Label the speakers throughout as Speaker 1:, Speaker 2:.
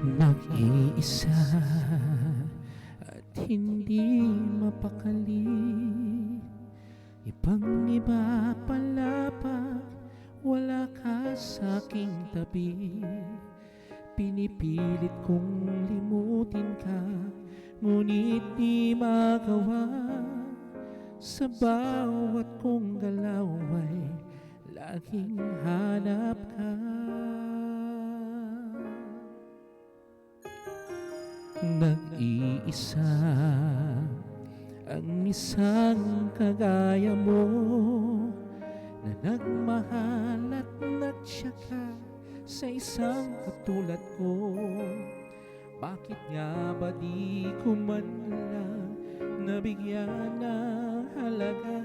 Speaker 1: Nag-iisa at hindi mapakali, ibang iba pala pag wala ka sa'king tabi. Pinipilit kong limutin ka, ngunit di magawa. Sa bawat kong galaw ay laging hanap ka. Nag-iisa ang isang kagaya mo, na nagmahal at nagtyaga sa isang katulad ko. Bakit nga ba di ko man lang nabigyan ng halaga?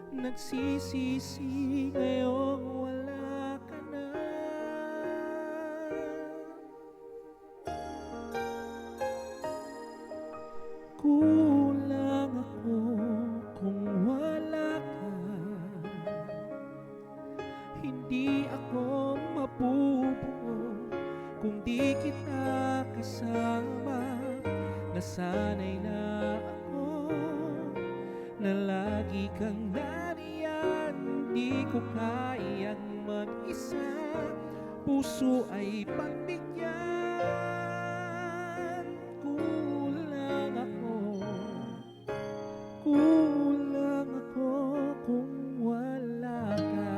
Speaker 1: Nagsisisi ngayong wala ka na. Kulang ako kung wala ka, hindi ako mabubuo kung di kita kasama. Nasanay na ako na lagi kang nariyan, di ko kayang mag-isa, puso ay pagbigyan. Kulang ako kung wala ka.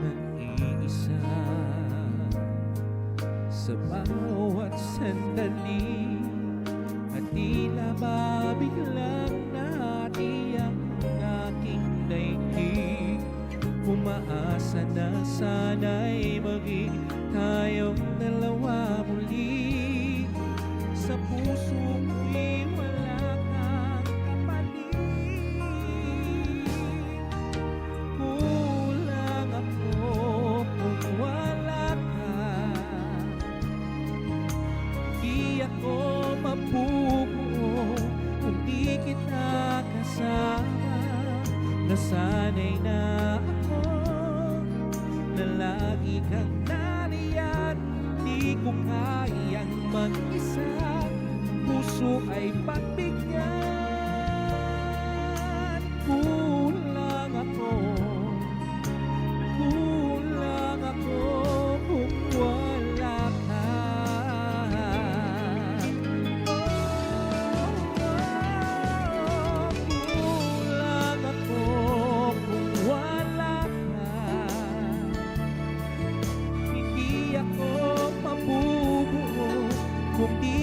Speaker 1: Nag-iisa sa bawat sandali, at tila mabiglang nahati ang aking daigdig. Umaasa na sana'y maging tayong dalawa muli. Sa puso ko'y wala kang kapalit. Kulang ako kung wala ka, di ako mabubuo kung di kita kasama. Nasanay na ako na lagi kang nariyan, di ko kayang mag-isa, puso ay pagbigyan. Kulang ako kung wala ka. Kulang ako kung wala ka, hindi ako mabubuo kung di